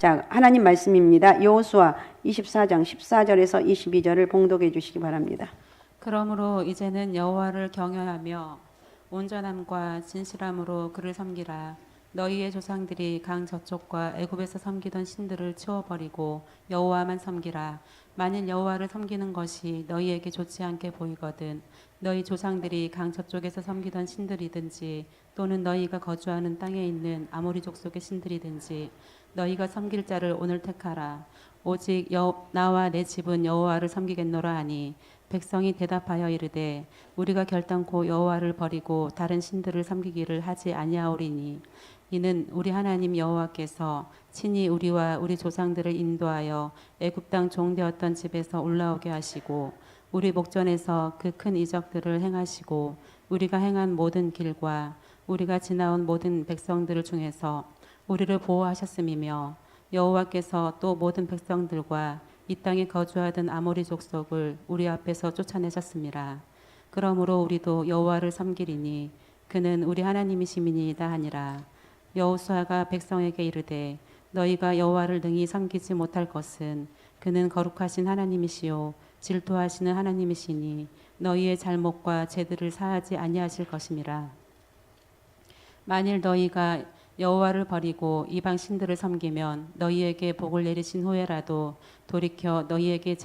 자, 하나님 말씀입니다. 여호수아 24장 14절에서 22절을 봉독해 주시기 바랍니다. 그러므로 이제는 여호와를 경외하며 온전함과 진실함으로 그를 섬기라. 너희의 조상들이 강 저쪽과 애굽에서 섬기던 신들을 치워버리고 여호와만 섬기라. 만일 여호와를 섬기는 것이 너희에게 좋지 않게 보이거든 너희 조상들이 강 저쪽에서 섬기던 신들이든지 또는 너희가 거주하는 땅에 있는 아모리 족속의 신들이든지 너희가 섬길 자를 오늘 택하라. 오직 나와 내 집은 여호와를 섬기겠노라 하니 백성이 대답하여 이르되 우리가 결단코 여호와를 버리고 다른 신들을 섬기기를 하지 아니하오리니 이는 우리 하나님 여호와께서 친히 우리와 우리 조상들을 인도하여 애굽 땅 종되었던 집에서 올라오게 하시고 우리 목전에서 그 큰 이적들을 행하시고 우리가 행한 모든 길과 우리가 지나온 모든 백성들 중에서 우리를 보호하셨음이며 여호와께서 또 모든 백성들과 이 땅에 거주하던 아모리 족속을 우리 앞에서 쫓아내셨습니다. 그러므로 우리도 여호와를 섬기리니 그는 우리 하나님이시미니이다 하니라. 여호수아가 백성에게 이르되 너희가 여호와를 능히 섬기지 못할 것은 그는 거룩하신 하나님이시요 질투하시는 하나님이시니 너희의 잘못과 죄들을 사하지 아니하실 것임이라. 만일 너희가 여호와를 버리고 이방 신들을 섬기면 너희에게 복을 내리신 후에라도 돌이켜 너희에게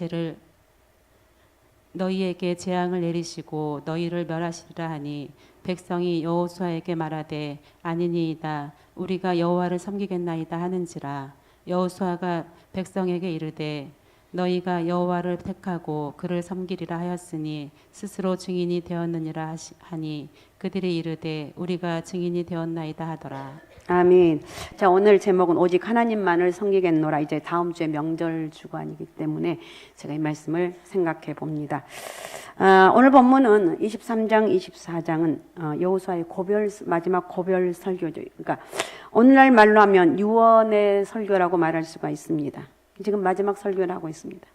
재앙을 내리시고 너희를 멸하시리라 하니 백성이 여호수아에게 말하되 아니니이다 우리가 여호와를 섬기겠나이다 하는지라. 여호수아가 백성에게 이르되 너희가 여호와를 택하고 그를 섬기리라 하였으니 스스로 증인이 되었느니라 하니 그들이 이르되 우리가 증인이 되었나이다 하더라. 아멘. 자, 오늘 제목은 오직 하나님만을 섬기겠노라. 이제 다음 주에 명절 주간이기 때문에 제가 이 말씀을 생각해 봅니다. 오늘 본문은 23장, 24장은 여호수아의 마지막 고별 설교죠. 그러니까 오늘날 말로 하면 유언의 설교라고 말할 수가 있습니다. 지금 마지막 설교를 하고 있습니다.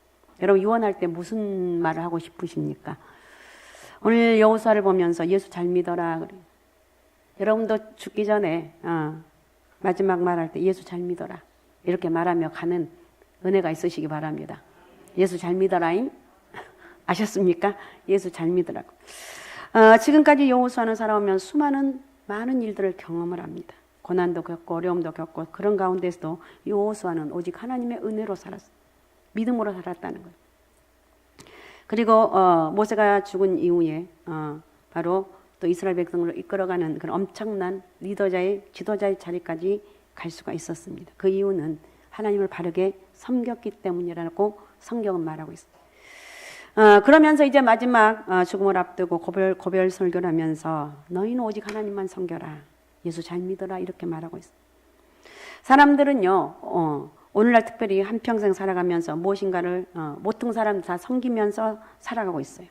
여러분 유언할 때 무슨 말을 하고 싶으십니까? 오늘 여호수아를 보면서 예수 잘 믿어라 그래요. 여러분도 죽기 전에 마지막 말할 때 예수 잘 믿어라 이렇게 말하며 가는 은혜가 있으시기 바랍니다. 예수 잘 믿어라임 아셨습니까? 예수 잘 믿으라고. 지금까지 여호수아는 살아오면 많은 일들을 경험을 합니다. 고난도 겪고 어려움도 겪고 그런 가운데서도 여호수아는 오직 하나님의 은혜로 살았어요. 믿음으로 살았다는 거예요. 그리고 모세가 죽은 이후에 바로 또 이스라엘 백성을 이끌어가는 그런 엄청난 지도자의 자리까지 갈 수가 있었습니다. 그 이유는 하나님을 바르게 섬겼기 때문이라고 성경은 말하고 있습니다. 그러면서 이제 마지막 죽음을 앞두고 고별 설교를 하면서 너희는 오직 하나님만 섬겨라. 예수 잘 믿어라 이렇게 말하고 있습니다. 사람들은요 오늘날 특별히 한평생 살아가면서 무엇인가를 모든 사람 다 섬기면서 살아가고 있어요.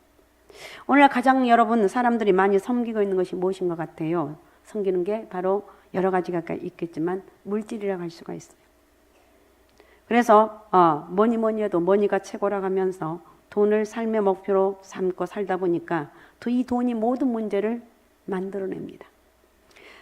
오늘날 가장 여러분 사람들이 많이 섬기고 있는 것이 무엇인 것 같아요? 섬기는 게 바로 여러 가지가 있겠지만 물질이라고 할 수가 있어요. 그래서 뭐니 해도 머니가 최고라고 하면서 돈을 삶의 목표로 삼고 살다 보니까 또 이 돈이 모든 문제를 만들어냅니다.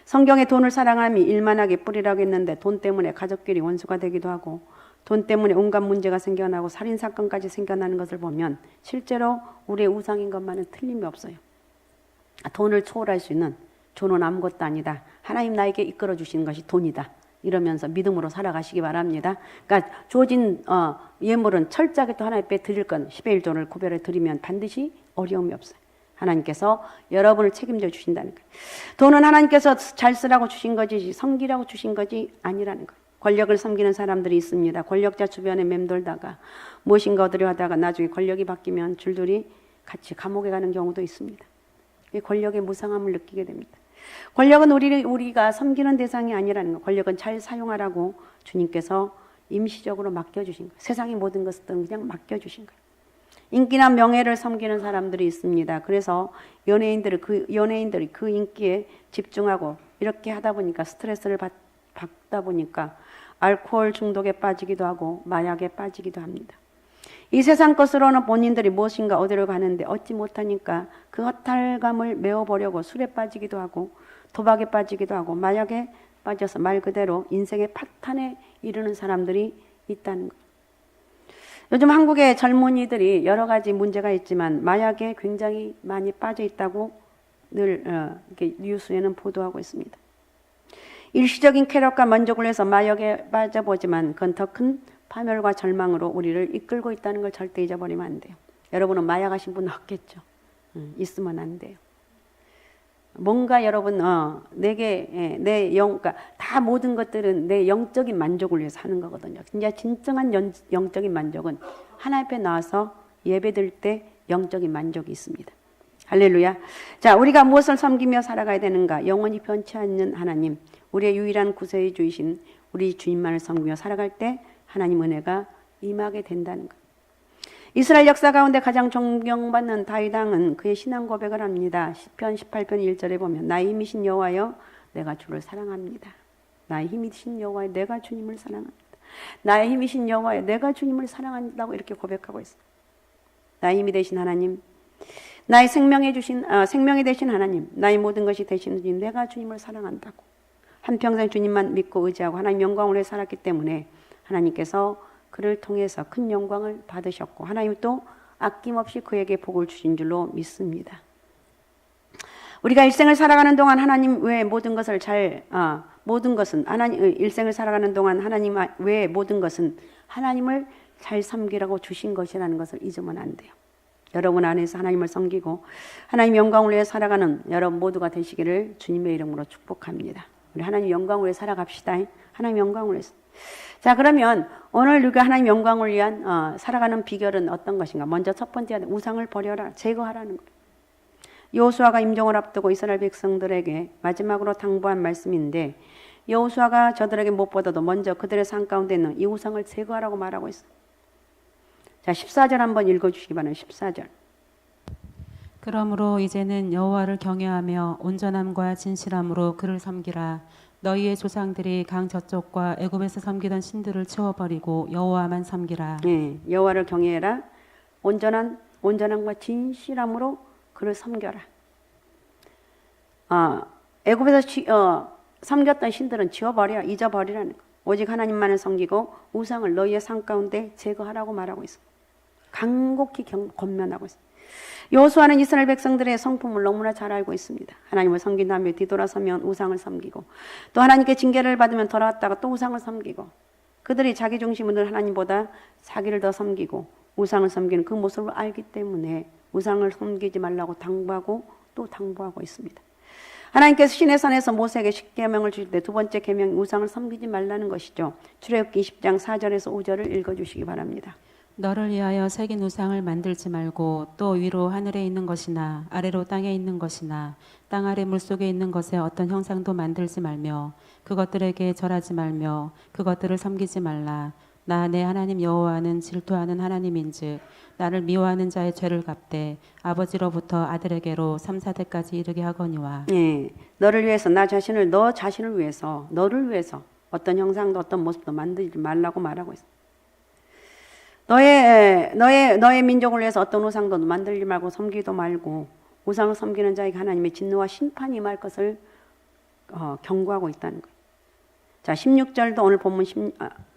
성경에 돈을 사랑함이 일만하게 뿌리라고 했는데 돈 때문에 가족끼리 원수가 되기도 하고 돈 때문에 온갖 문제가 생겨나고 살인사건까지 생겨나는 것을 보면 실제로 우리의 우상인 것만은 틀림이 없어요. 돈을 초월할 수 있는 존은 아무것도 아니다. 하나님 나에게 이끌어 주시는 것이 돈이다. 이러면서 믿음으로 살아가시기 바랍니다. 그러니까 주어진 예물은 철저하게 또 하나님께 드릴 건 10의 1조를 구별해 드리면 반드시 어려움이 없어요. 하나님께서 여러분을 책임져 주신다는 거예요. 돈은 하나님께서 잘 쓰라고 주신 거지 섬기라고 주신 거지 아니라는 거예요. 권력을 섬기는 사람들이 있습니다. 권력자 주변에 맴돌다가 무엇인가 얻으려 하다가 나중에 권력이 바뀌면 줄줄이 같이 감옥에 가는 경우도 있습니다. 권력의 무상함을 느끼게 됩니다. 권력은 우리가 섬기는 대상이 아니라는 거예요. 권력은 잘 사용하라고 주님께서 임시적으로 맡겨주신 거예요. 세상의 모든 것을 그냥 맡겨주신 거예요. 인기나 명예를 섬기는 사람들이 있습니다. 그래서 연예인들이 그 인기에 집중하고 이렇게 하다 보니까 스트레스를 받다 보니까 알코올 중독에 빠지기도 하고 마약에 빠지기도 합니다. 이 세상 것으로는 본인들이 무엇인가 얻으려 가는데 얻지 못하니까 그 허탈감을 메워보려고 술에 빠지기도 하고 도박에 빠지기도 하고 마약에 빠져서 말 그대로 인생의 파탄에 이르는 사람들이 있다는 거예요. 요즘 한국의 젊은이들이 여러 가지 문제가 있지만 마약에 굉장히 많이 빠져 있다고 늘 이렇게 뉴스에는 보도하고 있습니다. 일시적인 쾌락과 만족을 위해서 마약에 빠져보지만 그건 더 큰 파멸과 절망으로 우리를 이끌고 있다는 걸 절대 잊어버리면 안 돼요. 여러분은 마약하신 분 없겠죠. 있으면 안 돼요. 뭔가 여러분 내게 내 그러니까 다 모든 것들은 내 영적인 만족을 위해서 하는 거거든요. 진짜 진정한 영적인 만족은 하나님 앞에 나와서 예배드릴 때 영적인 만족이 있습니다. 할렐루야. 자, 우리가 무엇을 섬기며 살아가야 되는가? 영원히 변치 않는 하나님, 우리의 유일한 구세의 주이신 우리 주님만을 섬기며 살아갈 때 하나님 은혜가 임하게 된다는 것. 이스라엘 역사 가운데 가장 존경받는 다윗 왕은 그의 신앙 고백을 합니다. 시편 18편 1절에 보면 나의 힘이신 여호와여 내가 주를 사랑합니다. 나의 힘이신 여호와여 내가 주님을 사랑합니다. 나의 힘이신 여호와여 내가 주님을 사랑한다고 이렇게 고백하고 있습니다. 나의 힘이 되신 하나님, 나의 생명이 되신 하나님, 나의 모든 것이 되신 주님, 내가 주님을 사랑한다고. 한평생 주님만 믿고 의지하고 하나님 영광을 위해 살았기 때문에 하나님께서 그를 통해서 큰 영광을 받으셨고 하나님 또 아낌없이 그에게 복을 주신 줄로 믿습니다. 우리가 일생을 살아가는 동안 하나님 외에 모든 것을 일생을 살아가는 동안 하나님 외에 모든 것은 하나님을 잘 섬기라고 주신 것이라는 것을 잊으면 안 돼요. 여러분 안에서 하나님을 섬기고 하나님 영광을 위해 살아가는 여러분 모두가 되시기를 주님의 이름으로 축복합니다. 우리 하나님 영광을 위해 살아갑시다. 하나님 영광을 위해서. 자, 그러면 오늘 우리가 하나님 영광을 위한 살아가는 비결은 어떤 것인가? 먼저 첫 번째 우상을 버려라, 제거하라는 거예요. 여호수아가 임종을 앞두고 이스라엘 백성들에게 마지막으로 당부한 말씀인데 여호수아가 저들에게 무엇보다도 먼저 그들의 삶 가운데 있는 이 우상을 제거하라고 말하고 있어요. 자, 14절 한번 읽어주시기 바랍니다. 14절. 그러므로 이제는 여호와를 경외하며 온전함과 진실함으로 그를 섬기라. 너희의 조상들이 강 저쪽과 애굽에서 섬기던 신들을 치워버리고 여호와만 섬기라. 네, 여호와를 경외해라. 온전함과 진실함으로 그를 섬겨라. 애굽에서 섬겼던 신들은 지워버려, 잊어버리라는 거. 오직 하나님만을 섬기고 우상을 너희의 삶 가운데 제거하라고 말하고 있어. 간곡히 권면하고 있어. 여호수아는 이스라엘 백성들의 성품을 너무나 잘 알고 있습니다. 하나님을 섬긴 다음에 뒤돌아서면 우상을 섬기고 또 하나님께 징계를 받으면 돌아왔다가 또 우상을 섬기고 그들이 자기 중심을 하나님보다 자기를 더 섬기고 우상을 섬기는 그 모습을 알기 때문에 우상을 섬기지 말라고 당부하고 또 당부하고 있습니다. 하나님께서 시내산에서 모세에게 십계명을 주실 때 두 번째 계명이 우상을 섬기지 말라는 것이죠. 출애굽기 20장 4절에서 5절을 읽어주시기 바랍니다. 너를 위하여 새긴 우상을 만들지 말고 또 위로 하늘에 있는 것이나 아래로 땅에 있는 것이나 땅 아래 물속에 있는 것에 어떤 형상도 만들지 말며 그것들에게 절하지 말며 그것들을 섬기지 말라. 나 내 하나님 여호와는 질투하는 하나님인즉 나를 미워하는 자의 죄를 갚되 아버지로부터 아들에게로 3, 4대까지 이르게 하거니와. 네, 너를 위해서 너 자신을 위해서 너를 위해서 어떤 형상도 어떤 모습도 만들지 말라고 말하고 있어. 너의 민족을 위해서 어떤 우상도 만들지 말고 섬기도 말고 우상을 섬기는 자에게 하나님의 진노와 심판이 임할 것을 경고하고 있다는 거예요. 자, 16절도 오늘 본문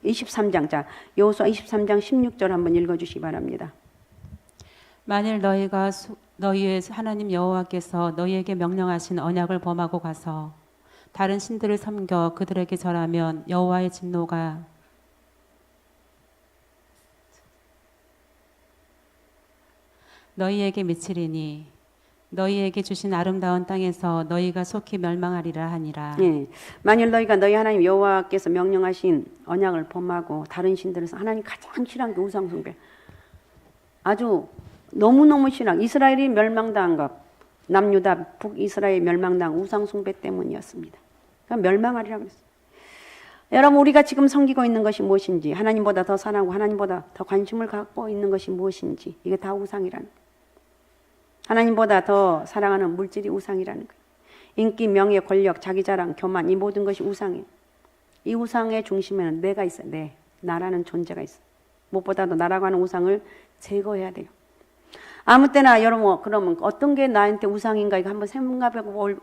23장, 자, 여호수아 23장 16절 한번 읽어주시기 바랍니다. 만일 너희의 하나님 여호와께서 너희에게 명령하신 언약을 범하고 가서 다른 신들을 섬겨 그들에게 절하면 여호와의 진노가 너희에게 미치리니 너희에게 주신 아름다운 땅에서 너희가 속히 멸망하리라 하니라. 예, 만일 너희가 너희 하나님 여호와께서 명령하신 언약을 범하고 다른 신들에서 하나님 가장 싫어하는 게 우상 숭배. 아주 너무너무 싫어한 이스라엘이 멸망당한 것, 남유다 북이스라엘 멸망당한 우상 숭배 때문이었습니다. 그러니까 멸망하리라고 했어요. 여러분, 우리가 지금 섬기고 있는 것이 무엇인지, 하나님보다 더 사랑하고 하나님보다 더 관심을 갖고 있는 것이 무엇인지, 이게 다 우상이라는 거예요. 하나님보다 더 사랑하는 물질이 우상이라는 거예요. 인기, 명예, 권력, 자기 자랑, 교만, 이 모든 것이 우상이에요. 이 우상의 중심에는 내가 있어요. 나라는 존재가 있어요. 무엇보다도 나라고 하는 우상을 제거해야 돼요. 아무 때나 여러분, 그러면 어떤 게 나한테 우상인가 이거 한번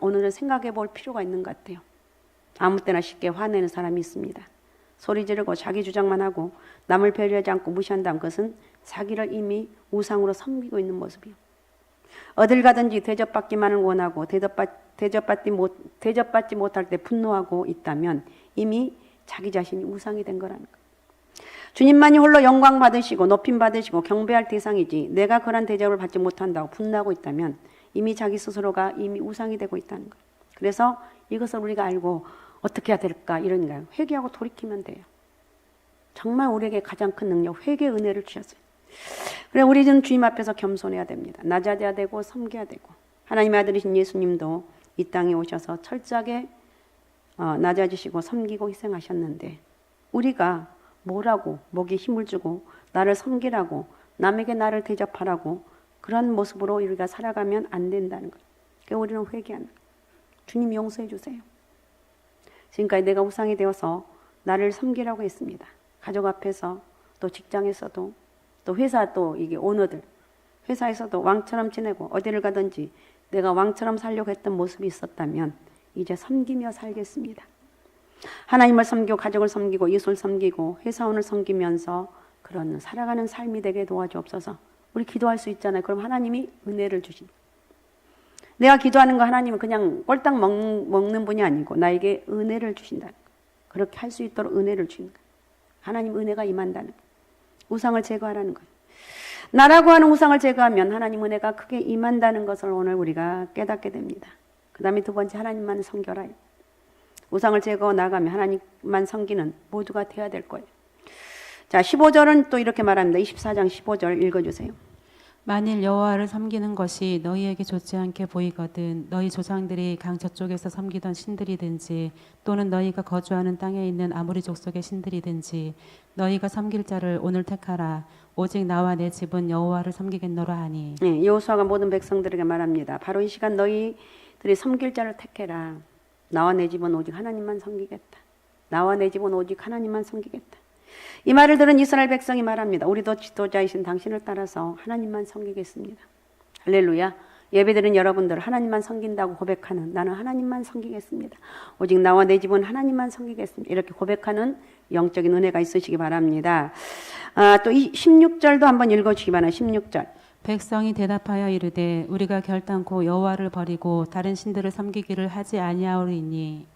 오늘은 생각해 볼 필요가 있는 것 같아요. 아무 때나 쉽게 화내는 사람이 있습니다. 소리 지르고 자기 주장만 하고 남을 배려하지 않고 무시한다면 그것은 자기를 이미 우상으로 섬기고 있는 모습이요. 어딜 가든지 대접받기만을 원하고 대접받지 못할 때 분노하고 있다면 이미 자기 자신이 우상이 된 거라는 거예요. 주님만이 홀로 영광 받으시고 높임 받으시고 경배할 대상이지 내가 그런 대접을 받지 못한다고 분노하고 있다면 이미 자기 스스로가 이미 우상이 되고 있다는 거예요. 그래서 이것을 우리가 알고 어떻게 해야 될까 이런 거예요. 회개하고 돌이키면 돼요. 정말 우리에게 가장 큰 능력, 회개의 은혜를 주셨어요. 그래 우리는 주님 앞에서 겸손해야 됩니다. 낮아져야 되고 섬겨야 되고 하나님의 아들이신 예수님도 이 땅에 오셔서 철저하게 낮아지시고 섬기고 희생하셨는데 우리가 뭐라고 목에 힘을 주고 나를 섬기라고 남에게 나를 대접하라고 그런 모습으로 우리가 살아가면 안 된다는 거예요. 그러니까 우리는 회개하는 거예요. 주님 용서해 주세요. 지금까지 내가 우상이 되어서 나를 섬기라고 했습니다. 가족 앞에서 또 직장에서도 또 회사 또 이게 오너들 회사에서도 왕처럼 지내고 어디를 가든지 내가 왕처럼 살려고 했던 모습이 있었다면 이제 섬기며 살겠습니다. 하나님을 섬기고 가족을 섬기고 예수를 섬기고 회사원을 섬기면서 그런 살아가는 삶이 되게 도와주옵소서. 우리 기도할 수 있잖아요. 그럼 하나님이 은혜를 주신다. 내가 기도하는 거 하나님은 그냥 꼴딱 먹는 분이 아니고 나에게 은혜를 주신다. 그렇게 할 수 있도록 은혜를 주신다. 하나님 은혜가 임한다는 거예요. 우상을 제거하라는 거예요. 나라고 하는 우상을 제거하면 하나님 은혜가 크게 임한다는 것을 오늘 우리가 깨닫게 됩니다. 그 다음에 두 번째 하나님만 섬겨라. 우상을 제거하고 나가면 하나님만 섬기는 모두가 되어야 될 거예요. 자, 15절은 또 이렇게 말합니다. 24장 15절 읽어주세요. 만일 여호와를 섬기는 것이 너희에게 좋지 않게 보이거든 너희 조상들이 강 저쪽에서 섬기던 신들이든지 또는 너희가 거주하는 땅에 있는 아모리 족속의 신들이든지 너희가 섬길 자를 오늘 택하라. 오직 나와 내 집은 여호와를 섬기겠노라 하니. 네, 여호수아가 모든 백성들에게 말합니다. 바로 이 시간 너희들이 섬길 자를 택해라. 나와 내 집은 오직 하나님만 섬기겠다. 나와 내 집은 오직 하나님만 섬기겠다. 이 말을 들은 이스라엘 백성이 말합니다. 우리도 지도자이신 당신을 따라서 하나님만 섬기겠습니다. 할렐루야. 예배드린 여러분들 하나님만 섬긴다고 고백하는 나는 하나님만 섬기겠습니다. 오직 나와 내 집은 하나님만 섬기겠습니다. 이렇게 고백하는 영적인 은혜가 있으시기 바랍니다. 또 이 16절도 한번 읽어주시기 바랍니다. 16절. 백성이 대답하여 이르되 우리가 결단코 여호와를 버리고 다른 신들을 섬기기를 하지 아니하오리니.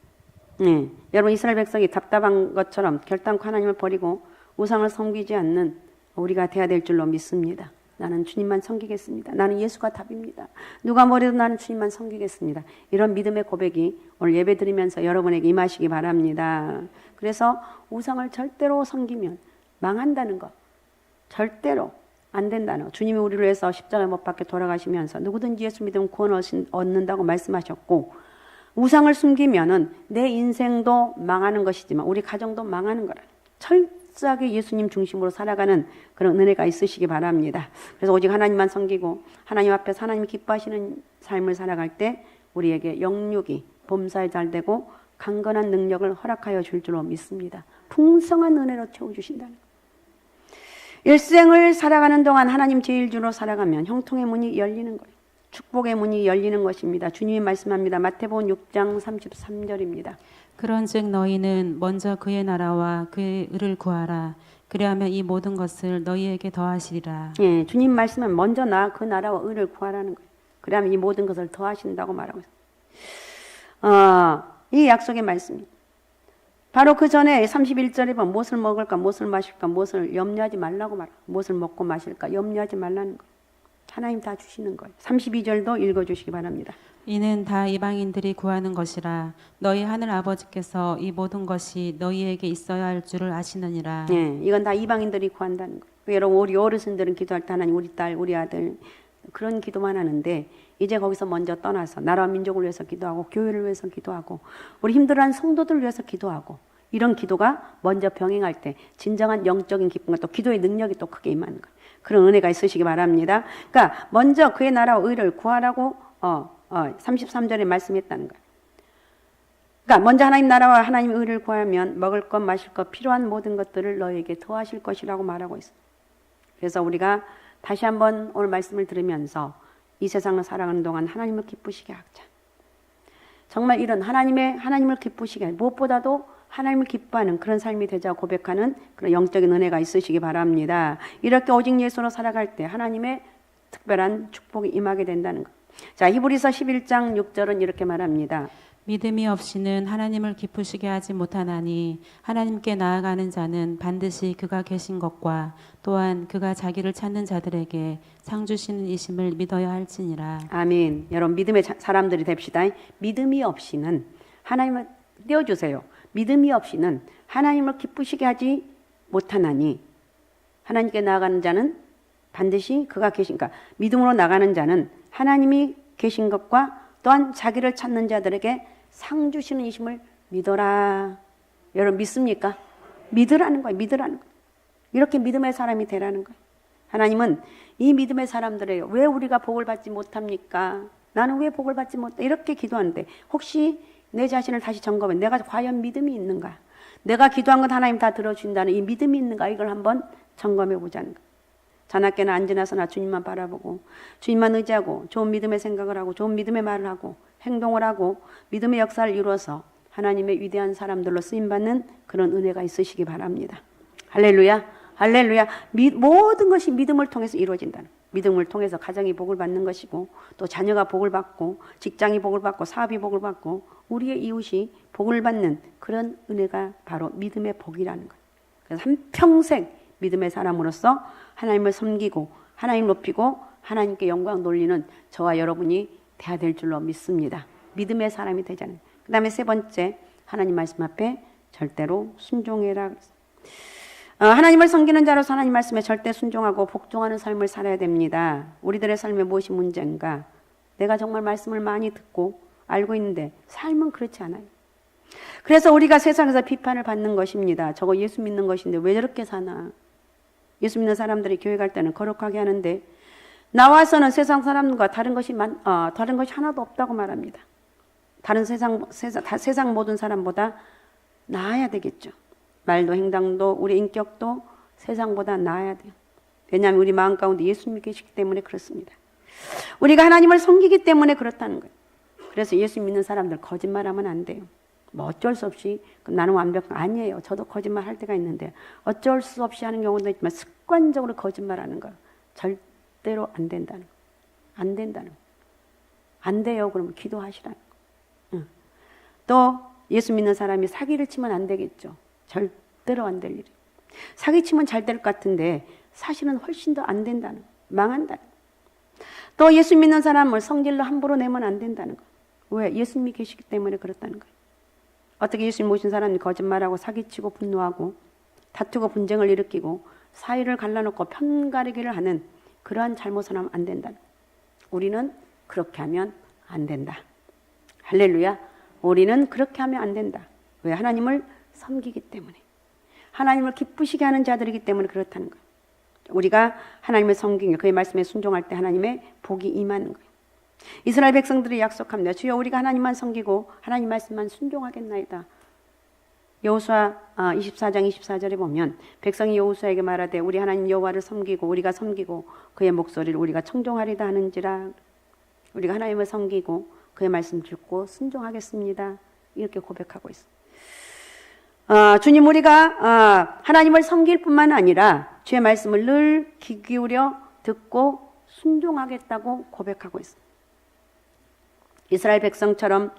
네, 여러분 이스라엘 백성이 답답한 것처럼 결단코 하나님을 버리고 우상을 섬기지 않는 우리가 돼야 될 줄로 믿습니다. 나는 주님만 섬기겠습니다. 나는 예수가 답입니다. 누가 뭐래도 나는 주님만 섬기겠습니다. 이런 믿음의 고백이 오늘 예배 드리면서 여러분에게 임하시기 바랍니다. 그래서 우상을 절대로 섬기면 망한다는 것 절대로 안 된다는 것. 주님이 우리를 위해서 십자가에 못 박혀 돌아가시면서 누구든지 예수 믿으면 구원을 얻는다고 말씀하셨고 우상을 숨기면은 내 인생도 망하는 것이지만 우리 가정도 망하는 거라. 철저하게 예수님 중심으로 살아가는 그런 은혜가 있으시기 바랍니다. 그래서 오직 하나님만 섬기고 하나님 앞에서 하나님이 기뻐하시는 삶을 살아갈 때 우리에게 영육이 범사에 잘 되고 강건한 능력을 허락하여 줄 줄로 믿습니다. 풍성한 은혜로 채워주신다는 것. 일생을 살아가는 동안 하나님 제일주로 살아가면 형통의 문이 열리는 거예요. 축복의 문이 열리는 것입니다. 주님이 말씀합니다. 마태복음 6장 33절입니다. 그런즉 너희는 먼저 그의 나라와 그의 의를 구하라. 그리하면 이 모든 것을 너희에게 더하시리라. 예, 주님 말씀은 먼저 그 나라와 의를 구하라는 거예요. 그러면 이 모든 것을 더하신다고 말하고 있어요. 이 약속의 말씀입니다. 바로 그 전에 31절에 보면 무엇을 먹을까, 무엇을 마실까, 무엇을 염려하지 말라고 말하고 무엇을 먹고 마실까 염려하지 말라는 거예요. 하나님 다 주시는 거예요. 32절도 읽어주시기 바랍니다. 이는 다 이방인들이 구하는 것이라. 너희 하늘 아버지께서 이 모든 것이 너희에게 있어야 할 줄을 아시느니라. 예, 이건 다 이방인들이 구한다는 거예요. 여러분 우리 어르신들은 기도할 때 하나님 우리 딸, 우리 아들 그런 기도만 하는데 이제 거기서 먼저 떠나서 나라와 민족을 위해서 기도하고 교회를 위해서 기도하고 우리 힘들어하는 성도들을 위해서 기도하고 이런 기도가 먼저 병행할 때 진정한 영적인 기쁨과 또 기도의 능력이 또 크게 임하는 거예요. 그런 은혜가 있으시기 바랍니다. 그러니까 먼저 그의 나라와 의를 구하라고 33절에 말씀했다는 거예요. 그러니까 먼저 하나님 나라와 하나님의 의를 구하면 먹을 것 마실 것 필요한 모든 것들을 너에게 더하실 것이라고 말하고 있어요. 그래서 우리가 다시 한번 오늘 말씀을 들으면서 이 세상을 살아가는 동안 하나님을 기쁘시게 하자. 정말 이런 하나님을 기쁘시게 무엇보다도 하나님을 기뻐하는 그런 삶이 되자 고백하는 그런 영적인 은혜가 있으시기 바랍니다. 이렇게 오직 예수로 살아갈 때 하나님의 특별한 축복이 임하게 된다는 것. 자, 히브리서 11장 6절은 이렇게 말합니다. 믿음이 없이는 하나님을 기쁘시게 하지 못하나니 하나님께 나아가는 자는 반드시 그가 계신 것과 또한 그가 자기를 찾는 자들에게 상 주시는 이심을 믿어야 할지니라. 아멘. 여러분 믿음의 사람들이 됩시다. 믿음이 없이는 하나님을 띄워주세요. 믿음이 없이는 하나님을 기쁘시게 하지 못하나니 하나님께 나아가는 자는 반드시 그가 계신, 그러니까 믿음으로 나가는 자는 하나님이 계신 것과 또한 자기를 찾는 자들에게 상 주시는 이심을 믿어라. 여러분 믿습니까? 믿으라는 거예요. 믿으라는 거예요. 이렇게 믿음의 사람이 되라는 거예요. 하나님은 이 믿음의 사람들에게 왜 우리가 복을 받지 못합니까? 나는 왜 복을 받지 못해? 이렇게 기도하는데 혹시 내 자신을 다시 점검해. 내가 과연 믿음이 있는가? 내가 기도한 것 하나님 다 들어준다는 이 믿음이 있는가? 이걸 한번 점검해 보자는 거예요. 자나깨나 앉으나서나 주님만 바라보고 주님만 의지하고 좋은 믿음의 생각을 하고 좋은 믿음의 말을 하고 행동을 하고 믿음의 역사를 이루어서 하나님의 위대한 사람들로 쓰임받는 그런 은혜가 있으시기 바랍니다. 할렐루야. 할렐루야. 모든 것이 믿음을 통해서 이루어진다는, 믿음을 통해서 가정이 복을 받는 것이고 또 자녀가 복을 받고 직장이 복을 받고 사업이 복을 받고 우리의 이웃이 복을 받는 그런 은혜가 바로 믿음의 복이라는 거예요. 그래서 한평생 믿음의 사람으로서 하나님을 섬기고 하나님 높이고 하나님께 영광 돌리는 저와 여러분이 돼야 될 줄로 믿습니다. 믿음의 사람이 되자는. 그 다음에 세 번째, 하나님 말씀 앞에 절대로 순종해라. 하나님을 섬기는 자로서 하나님 말씀에 절대 순종하고 복종하는 삶을 살아야 됩니다. 우리들의 삶에 무엇이 문제인가? 내가 정말 말씀을 많이 듣고 알고 있는데 삶은 그렇지 않아요. 그래서 우리가 세상에서 비판을 받는 것입니다. 저거 예수 믿는 것인데 왜 저렇게 사나? 예수 믿는 사람들이 교회 갈 때는 거룩하게 하는데 나와서는 세상 사람과 다른 것이 하나도 없다고 말합니다. 세상 모든 사람보다 나아야 되겠죠. 말도 행동도 우리 인격도 세상보다 나아야 돼요. 왜냐하면 우리 마음 가운데 예수님이 계시기 때문에 그렇습니다. 우리가 하나님을 섬기기 때문에 그렇다는 거예요. 그래서 예수 믿는 사람들 거짓말하면 안 돼요. 뭐 어쩔 수 없이 나는 완벽한 아니에요. 저도 거짓말 할 때가 있는데 어쩔 수 없이 하는 경우도 있지만 습관적으로 거짓말하는 거 절대로 안 된다는 거. 안 된다는 거. 안 돼요. 그러면 기도하시라는 거. 또 예수 믿는 사람이 사기를 치면 안 되겠죠. 절대로 안 될 일이에요. 사기 치면 잘 될 것 같은데 사실은 훨씬 더 안 된다는 거. 망한다는 거. 또 예수 믿는 사람을 성질로 함부로 내면 안 된다는 거. 왜? 예수님이 계시기 때문에 그렇다는 거예요. 어떻게 예수님 모신 사람이 거짓말하고 사기치고 분노하고 다투고 분쟁을 일으키고 사이를 갈라놓고 편가르기를 하는 그러한 잘못을 하면 안 된다. 우리는 그렇게 하면 안 된다. 할렐루야. 우리는 그렇게 하면 안 된다. 왜? 하나님을 섬기기 때문에. 하나님을 기쁘시게 하는 자들이기 때문에 그렇다는 거예요. 우리가 하나님을 섬기며 그의 말씀에 순종할 때 하나님의 복이 임하는 거예요. 이스라엘 백성들이 약속합니다. 주여 우리가 하나님만 섬기고 하나님 말씀만 순종하겠나이다. 여호수아 24장 24절에 보면 백성이 여호수아에게 말하되 우리 하나님 여호와를 섬기고 우리가 섬기고 그의 목소리를 우리가 청종하리다 하는지라. 우리가 하나님을 섬기고 그의 말씀 듣고 순종하겠습니다. 이렇게 고백하고 있습니다. 주님 우리가 하나님을 섬길 뿐만 아니라 주의 말씀을 늘 귀 기울여 듣고 순종하겠다고 고백하고 있습니다. 이스라엘 백성처럼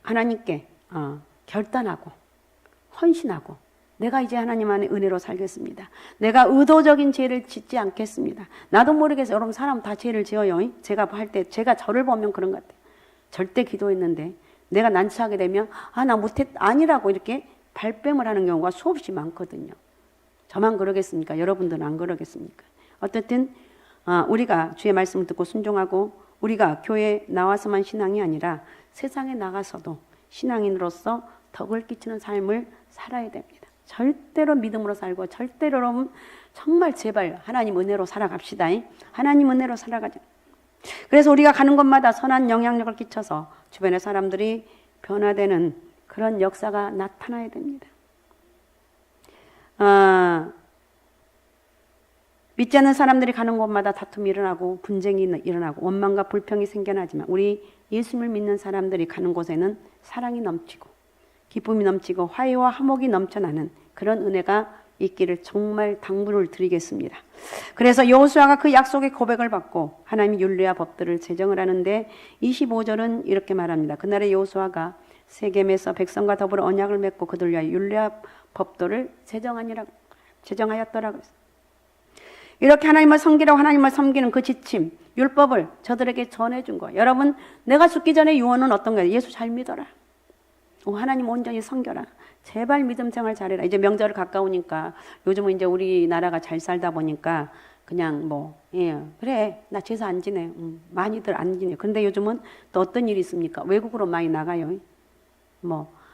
하나님께 결단하고 헌신하고 내가 이제 하나님 안에 은혜로 살겠습니다. 내가 의도적인 죄를 짓지 않겠습니다. 나도 모르겠어요. 여러분 사람 다 죄를 지어요. 제가 할 때 제가 저를 보면 그런 것 같아요. 절대 기도했는데 내가 난처하게 되면 나 아니라고 이렇게 발뺌을 하는 경우가 수없이 많거든요. 저만 그러겠습니까? 여러분들은 안 그러겠습니까? 어쨌든 우리가 주의 말씀을 듣고 순종하고 우리가 교회에 나와서만 신앙이 아니라 세상에 나가서도 신앙인으로서 덕을 끼치는 삶을 살아야 됩니다. 절대로 믿음으로 살고 절대로 여러분 정말 제발 하나님 은혜로 살아갑시다. 하나님 은혜로 살아가자. 그래서 우리가 가는 곳마다 선한 영향력을 끼쳐서 주변의 사람들이 변화되는 그런 역사가 나타나야 됩니다. 믿지 않는 사람들이 가는 곳마다 다툼이 일어나고 분쟁이 일어나고 원망과 불평이 생겨나지만 우리 예수님을 믿는 사람들이 가는 곳에는 사랑이 넘치고 기쁨이 넘치고 화해와 화목이 넘쳐나는 그런 은혜가 있기를 정말 당부를 드리겠습니다. 그래서 여호수아가 그 약속의 고백을 받고 하나님이 율례와 법들을 제정을 하는데 25절은 이렇게 말합니다. 그날에 여호수아가 세겜에서 백성과 더불어 언약을 맺고 그들 위하여 율례와 법도를 제정하였더라고요. 이렇게 하나님을 섬기라고 하나님을 섬기는 그 지침, 율법을 저들에게 전해준 거예요. 여러분, 내가 죽기 전에 유언은 어떤 거예요? 예수 잘 믿어라. 하나님 온전히 섬겨라. 제발 믿음 생활 잘해라. 이제 명절 가까우니까 요즘은 이제 우리나라가 잘 살다 보니까 그냥 그래, 나 제사 안 지내. 많이들 안 지내. 근데 요즘은 또 어떤 일이 있습니까? 외국으로 많이 나가요.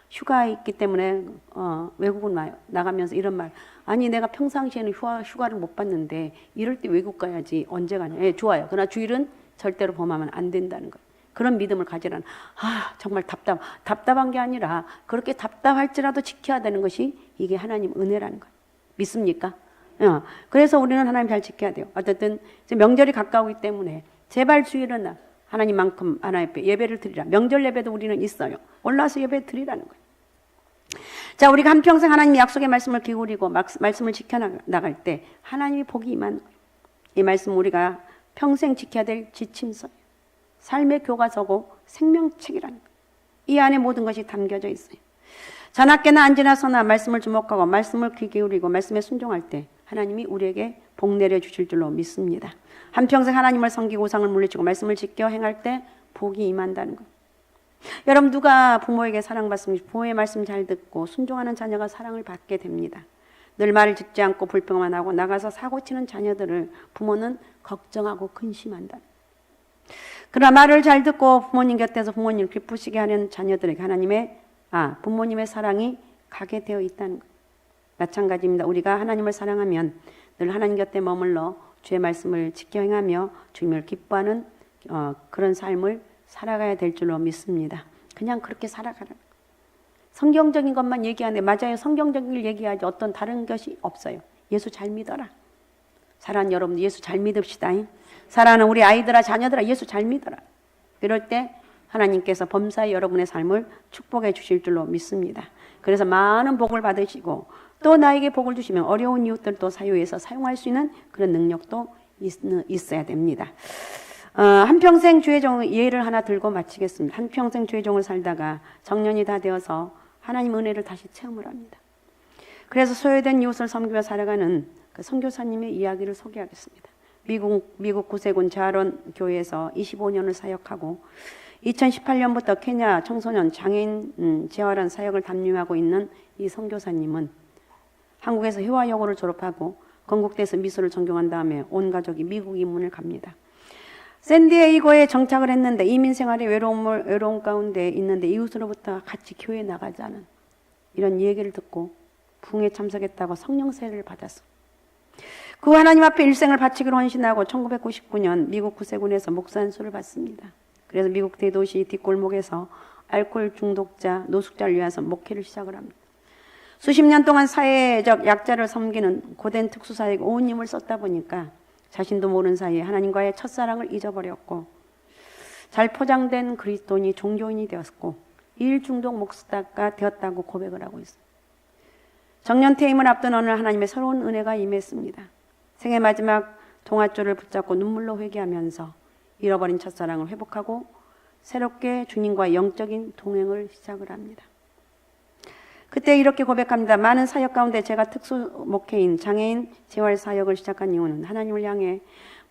휴가 있기 때문에 외국은 나가면서 이런 말. 아니 내가 평상시에는 휴가를 못 받는데 이럴 때 외국 가야지. 언제 가냐. 예, 좋아요. 그러나 주일은 절대로 범하면 안 된다는 거예요. 그런 믿음을 가지라는. 정말 답답한 게 아니라 그렇게 답답할지라도 지켜야 되는 것이 이게 하나님 은혜라는 거예요. 믿습니까? 그래서 우리는 하나님 잘 지켜야 돼요. 어쨌든 이제 명절이 가까우기 때문에 제발 주일은 하나님만큼 하나님 앞에 예배를 드리라. 명절 예배도 우리는 있어요. 올라와서 예배 드리라는 거예요. 자, 우리가 한평생 하나님 약속의 말씀을 기울이고 말씀을 지켜나갈 때 하나님이 복이 임하는 거예요. 이 말씀 우리가 평생 지켜야 될 지침서예요. 삶의 교과서고 생명책이라는 거예요. 이 안에 모든 것이 담겨져 있어요. 자나깨나 안지나서나 말씀을 주목하고 말씀을 귀 기울이고 말씀에 순종할 때 하나님이 우리에게 복 내려주실 줄로 믿습니다. 한평생 하나님을 섬기고 우상을 물리치고 말씀을 지켜 행할 때 복이 임한다는 거예요. 여러분, 누가 부모에게 사랑받습니까? 부모의 말씀 잘 듣고 순종하는 자녀가 사랑을 받게 됩니다. 늘 말을 듣지 않고 불평만 하고 나가서 사고치는 자녀들을 부모는 걱정하고 근심한다. 그러나 말을 잘 듣고 부모님 곁에서 부모님을 기쁘시게 하는 자녀들에게 부모님의 사랑이 가게 되어 있다는 것. 마찬가지입니다. 우리가 하나님을 사랑하면 늘 하나님 곁에 머물러 주의 말씀을 지켜 행하며 주님을 기뻐하는 그런 삶을 살아가야 될 줄로 믿습니다. 그냥 그렇게 살아가라. 성경적인 것만 얘기하는데 맞아요. 성경적인 걸 얘기하지 어떤 다른 것이 없어요. 예수 잘 믿어라. 사랑하는 여러분, 예수 잘 믿읍시다. 사랑하는 우리 아이들아 자녀들아 예수 잘 믿어라. 이럴 때 하나님께서 범사에 여러분의 삶을 축복해 주실 줄로 믿습니다. 그래서 많은 복을 받으시고 또 나에게 복을 주시면 어려운 이웃들도 사유해서 사용할 수 있는 그런 능력도 있어야 됩니다. 한평생 주의 종 예를 하나 들고 마치겠습니다. 한평생 주의 종을 살다가 정년이 다 되어서 하나님 은혜를 다시 체험을 합니다. 그래서 소외된 이웃을 섬기며 살아가는 그 선교사님의 이야기를 소개하겠습니다. 미국 구세군 자론 교회에서 25년을 사역하고 2018년부터 케냐 청소년 장애인 재활원 사역을 담임하고 있는 이 선교사님은 한국에서 회화여고를 졸업하고 건국대에서 미술을 전공한 다음에 온 가족이 미국 이민을 갑니다. 샌디에이고에 정착을 했는데 이민 생활의 외로움 가운데 있는데 이웃으로부터 같이 교회에 나가자는 이런 얘기를 듣고 부흥에 참석했다고 성령 세례를 받았어. 그 하나님 앞에 일생을 바치기로 헌신하고 1999년 미국 구세군에서 목사 안수를 받습니다. 그래서 미국 대도시 뒷골목에서 알코올 중독자, 노숙자를 위해서 목회를 시작을 합니다. 수십 년 동안 사회적 약자를 섬기는 고된 특수사역에 온 힘을 썼다 보니까 자신도 모르는 사이에 하나님과의 첫사랑을 잊어버렸고 잘 포장된 그리스도인이 종교인이 되었고 일중독 목사가 되었다고 고백을 하고 있어요. 정년 퇴임을 앞둔 어느 하나님의 새로운 은혜가 임했습니다. 생애 마지막 동아줄을 붙잡고 눈물로 회개하면서 잃어버린 첫사랑을 회복하고 새롭게 주님과 영적인 동행을 시작을 합니다. 그때 이렇게 고백합니다. 많은 사역 가운데 제가 특수 목회인 장애인 재활 사역을 시작한 이유는 하나님을 향해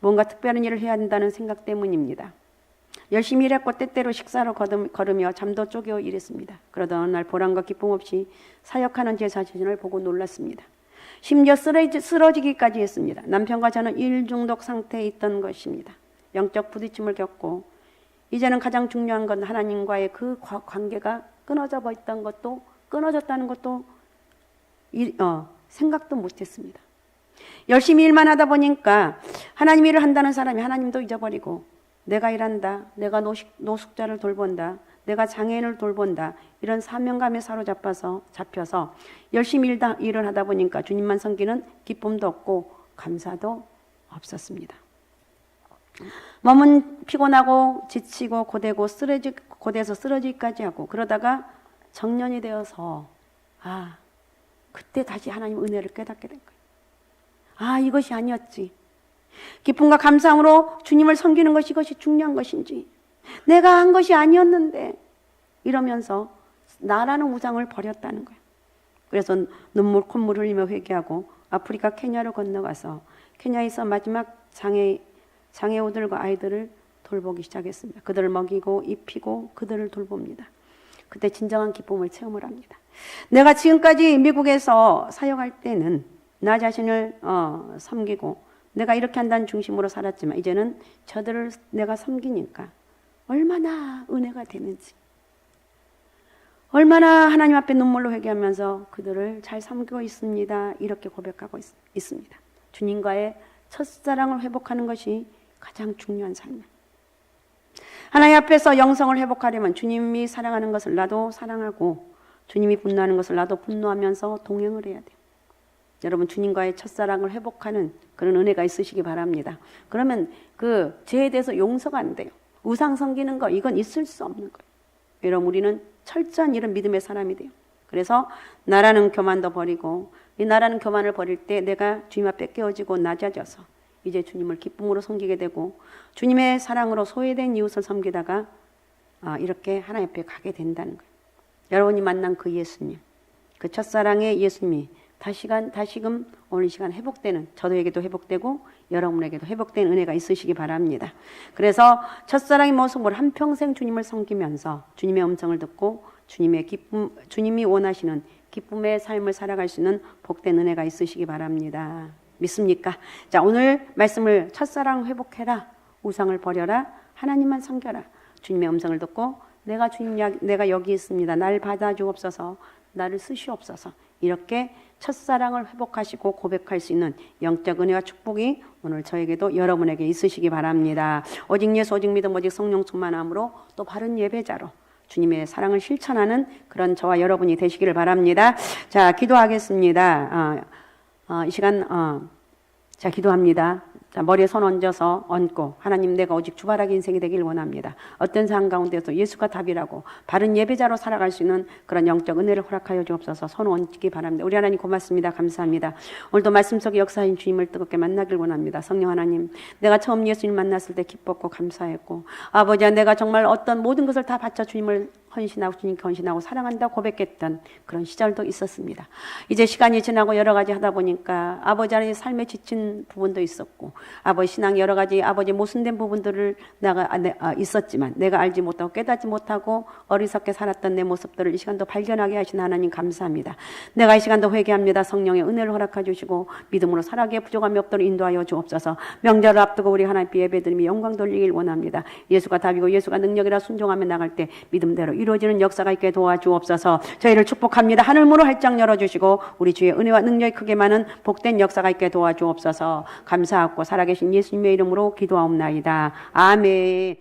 뭔가 특별한 일을 해야 한다는 생각 때문입니다. 열심히 일했고 때때로 식사로 걸으며 잠도 쪼개어 일했습니다. 그러던 어느 날 보람과 기쁨 없이 사역하는 제 자신을 보고 놀랐습니다. 심지어 쓰러지기까지 했습니다. 남편과 저는 일중독 상태에 있던 것입니다. 영적 부딪힘을 겪고 이제는 가장 중요한 건 하나님과의 그 관계가 끊어졌다는 것도 생각도 못했습니다. 열심히 일만 하다 보니까 하나님 일을 한다는 사람이 하나님도 잊어버리고 내가 일한다, 내가 노숙자를 돌본다, 내가 장애인을 돌본다 이런 사명감에 잡혀서 열심히 일을 하다 보니까 주님만 섬기는 기쁨도 없고 감사도 없었습니다. 몸은 피곤하고 지치고 고대에서 쓰러지기까지 하고 그러다가 정년이 되어서 그때 다시 하나님 은혜를 깨닫게 된 거예요. 이것이 아니었지. 기쁨과 감사함으로 주님을 섬기는 것이 이것이 중요한 것인지 내가 한 것이 아니었는데 이러면서 나라는 우상을 버렸다는 거예요. 그래서 눈물 콧물 흘리며 회개하고 아프리카 케냐로 건너가서 케냐에서 마지막 장애우들과 아이들을 돌보기 시작했습니다. 그들을 먹이고 입히고 그들을 돌봅니다. 그때 진정한 기쁨을 체험을 합니다. 내가 지금까지 미국에서 사역할 때는 나 자신을 섬기고 내가 이렇게 한다는 중심으로 살았지만 이제는 저들을 내가 섬기니까 얼마나 은혜가 되는지, 얼마나 하나님 앞에 눈물로 회개하면서 그들을 잘 섬기고 있습니다. 이렇게 고백하고 있습니다. 주님과의 첫사랑을 회복하는 것이 가장 중요한 삶이에요. 하나님 앞에서 영성을 회복하려면 주님이 사랑하는 것을 나도 사랑하고 주님이 분노하는 것을 나도 분노하면서 동행을 해야 돼요. 여러분 주님과의 첫사랑을 회복하는 그런 은혜가 있으시기 바랍니다. 그러면 그 죄에 대해서 용서가 안 돼요. 우상 섬기는 거 이건 있을 수 없는 거예요. 여러분 우리는 철저한 이런 믿음의 사람이 돼요. 그래서 나라는 교만도 버리고 이 나라는 교만을 버릴 때 내가 주님 앞에 깨어지고 낮아져서 이제 주님을 기쁨으로 섬기게 되고 주님의 사랑으로 소외된 이웃을 섬기다가 이렇게 하나님 앞에 가게 된다는 거예요. 여러분이 만난 그 예수님, 그 첫사랑의 예수님이 다시금 오늘 이 시간 회복되는 저에게도 회복되고 여러분에게도 회복된 은혜가 있으시기 바랍니다. 그래서 첫사랑의 모습으로 한평생 주님을 섬기면서 주님의 음성을 듣고 주님이 원하시는 기쁨의 삶을 살아갈 수 있는 복된 은혜가 있으시기 바랍니다. 믿습니까? 자, 오늘 말씀을 첫사랑 회복해라, 우상을 버려라, 하나님만 섬겨라. 주님의 음성을 듣고 내가 여기 있습니다. 날 받아주옵소서, 나를 쓰시옵소서. 이렇게 첫사랑을 회복하시고 고백할 수 있는 영적 은혜와 축복이 오늘 저에게도 여러분에게 있으시기 바랍니다. 오직 예수 오직 믿음 오직 성령 충만함으로 또 바른 예배자로 주님의 사랑을 실천하는 그런 저와 여러분이 되시기를 바랍니다. 자, 기도하겠습니다. 이 시간 자, 기도합니다. 자, 머리에 손 얹어서 얹고 하나님 내가 오직 주바라기 인생이 되길 원합니다. 어떤 상황 가운데서 예수가 답이라고 바른 예배자로 살아갈 수 있는 그런 영적 은혜를 허락하여 주옵소서. 손 얹기 바랍니다. 우리 하나님 고맙습니다. 감사합니다. 오늘도 말씀 속에 역사인 주님을 뜨겁게 만나길 원합니다. 성령 하나님, 내가 처음 예수님 만났을 때 기뻤고 감사했고 아버지야 내가 정말 어떤 모든 것을 다 바쳐 주님을 헌신하고 주님께 헌신하고 사랑한다고 고백했던 그런 시절도 있었습니다. 이제 시간이 지나고 여러 가지 하다 보니까 아버지 하나님 삶에 지친 부분도 있었고 아버지 신앙 여러 가지 아버지 모순된 부분들을 있었지만 내가 알지 못하고 깨닫지 못하고 어리석게 살았던 내 모습들을 이 시간도 발견하게 하신 하나님 감사합니다. 내가 이 시간도 회개합니다. 성령의 은혜를 허락해 주시고 믿음으로 살아가기에 부족함이 없도록 인도하여 주옵소서. 명절을 앞두고 우리 하나님께 예배드리며 영광 돌리길 원합니다. 예수가 답이고 예수가 능력이라 순종하며 나갈 때 믿음대로 이루어지는 역사가 있게 도와주옵소서. 저희를 축복합니다. 하늘문을 활짝 열어주시고 우리 주의 은혜와 능력이 크게 많은 복된 역사가 있게 도와주옵소서. 감사하고 살아계신 예수님의 이름으로 기도하옵나이다. 아멘.